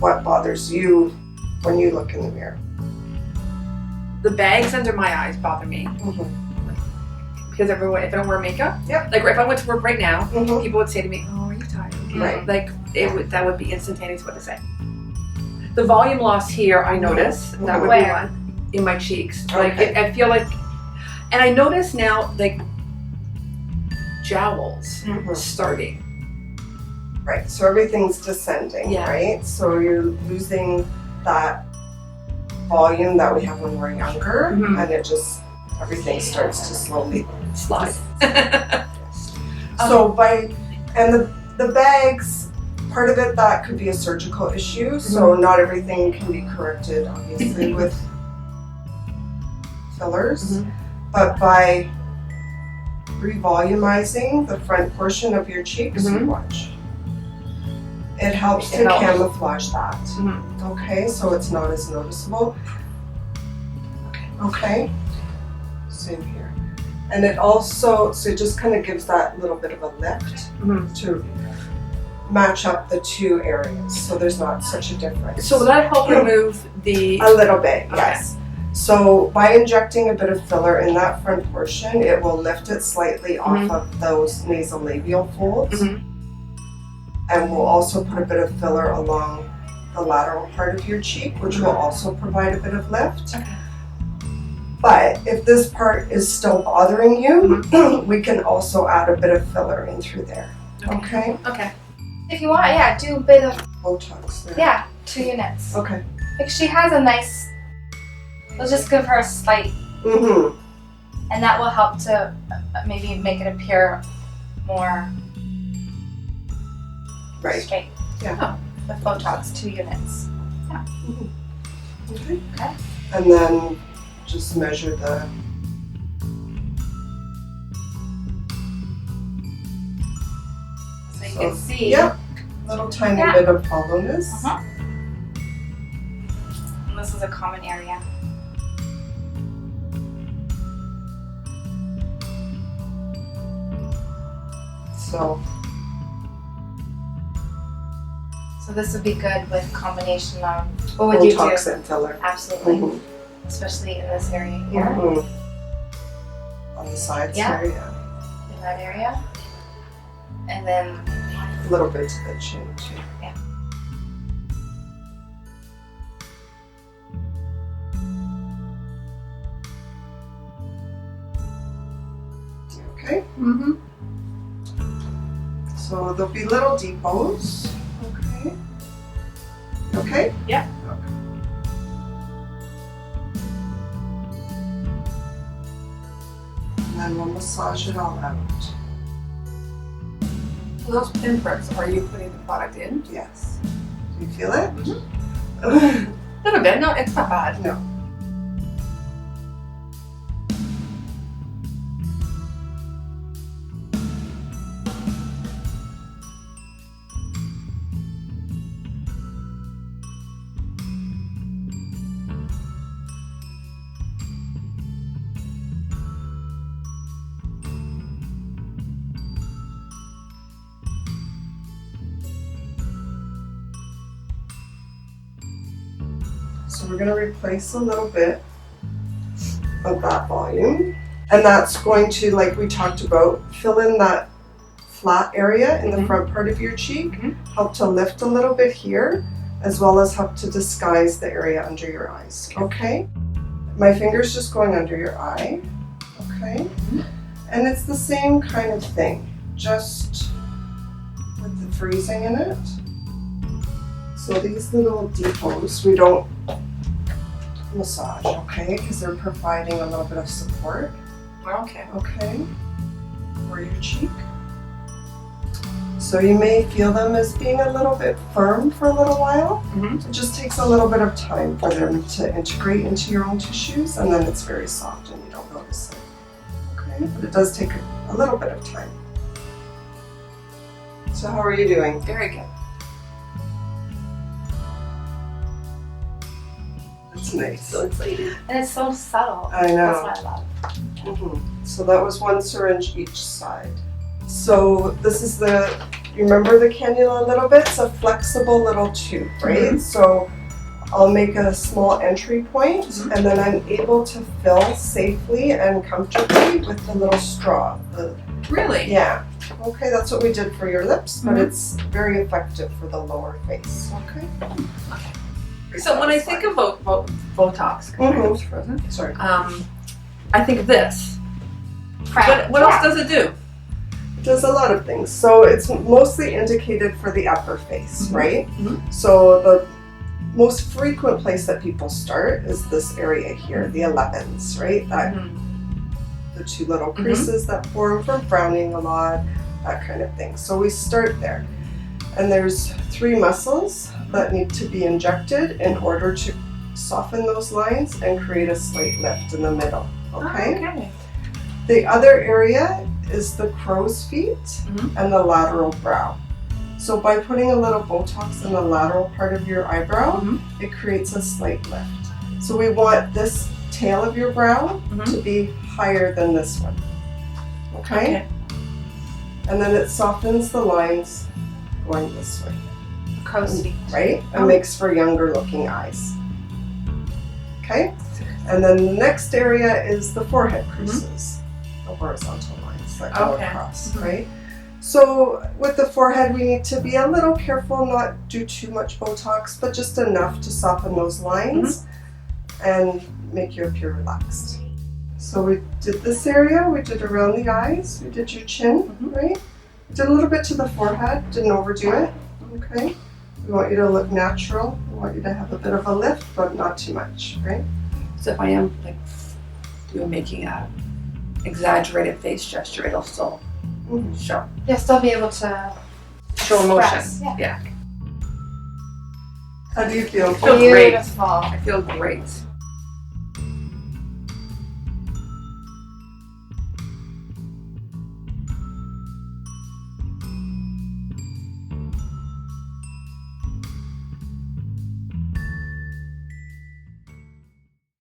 what bothers you when you look in the mirror. The bags under my eyes bother me. Because if I don't wear makeup, Yep. like if I went to work right now, Mhm. people would say to me, "Oh, are you tired?" Right. Like that would be instantaneous what to say. The volume loss here, I notice that would be Where? one in my cheeks. Okay. Like I feel like, and I notice now like jowls starting. Right, so everything's descending, Yeah. right? So you're losing that volume that we have when we're younger, Mhm. and it just, everything starts to slowly Slide. So and the bags, part of it, that could be a surgical issue, so not everything can be corrected, obviously, with fillers, but by revolumizing the front portion of your cheeks, you watch. It helps to camouflage that. Okay, so it's not as noticeable. Okay, same here. And it also, so it just kind of gives that little bit of a lift to match up the two areas, so there's not such a difference. So will that help remove the? A little bit, yes. So by injecting a bit of filler in that front portion, it will lift it slightly off of those nasolabial folds. And we'll also put a bit of filler along the lateral part of your cheek, which will also provide a bit of lift. But if this part is still bothering you, we can also add a bit of filler in through there. Okay? Okay. If you want, yeah, do a bit of, BOTOX there. yeah, 2 units. Okay. Like she has a nice, let's just give her a slight, and that will help to maybe make it appear more straight. Yeah. With BOTOX, 2 units. Yeah. Okay. Okay. And then just measure the So you can see. Yep. Little tiny bit of hollowness. And this is a common area. So this would be good with combination of, what would you do? BOTOX and filler. Absolutely. Especially in this area here. On the sides Yeah. here, yeah. In that area. And then A little bit to the chin too. Yeah. Okay. So there'll be little depots. Okay. Okay? Yeah. Okay. And then we'll massage it all out. So those pinpricks, are you putting the product in? Yes. Do you feel it? A little bit. No, it's not bad. No. So we're going to replace a little bit of that volume. And that's going to, like we talked about, fill in that flat area in the front part of your cheek, help to lift a little bit here, as well as help to disguise the area under your eyes. Okay? My finger's just going under your eye. Okay? And it's the same kind of thing, just with the freezing in it. So these little depots, we don't massage, okay? Because they're providing a little bit of support. Okay. Okay, for your cheek. So you may feel them as being a little bit firm for a little while. It just takes a little bit of time for them to integrate into your own tissues, and then it's very soft and you don't notice it. Okay, but it does take a little bit of time. So how are you doing? Very good. That's nice. So excited. and it's so subtle. I know. That's what I love. So that was 1 syringe each side. So this is the you remember the cannula a little bit? It's a flexible little tube, right? So I'll make a small entry point, and then I'm able to fill safely and comfortably with the little straw. Really? Yeah. Okay, that's what we did for your lips, but it's very effective for the lower face. Okay. So when I think of Botox, my lips frozen. Sorry. I think of this. Right. What else does it do? It does a lot of things. So it's mostly indicated for the upper face, right? So the most frequent place that people start is this area here, the 11s, right? That the two little creases that form from frowning a lot, that kind of thing. So we start there. And there's 3 muscles that need to be injected in order to soften those lines and create a slight lift in the middle. Okay? Okay. The other area is the crow's feet and the lateral brow. So by putting a little Botox in the lateral part of your eyebrow, it creates a slight lift. So we want this tail of your brow to be higher than this one. Okay? And then it softens the lines going this way. Crow's feet. Right? And makes for younger looking eyes. Okay? And then the next area is the forehead creases, the horizontal lines that go across, right? So with the forehead, we need to be a little careful, not do too much Botox, but just enough to soften those lines and make you appear relaxed. So we did this area, we did around the eyes, we did your chin, right? We did a little bit to the forehead, didn't overdo it, okay? We want you to look natural, we want you to have a bit of a lift, but not too much, right? So if I am like making a exaggerated face gesture, it'll still show. You'll still be able to Show emotion. express, yeah. Yeah. How do you feel? I feel great. Beautiful. I feel great.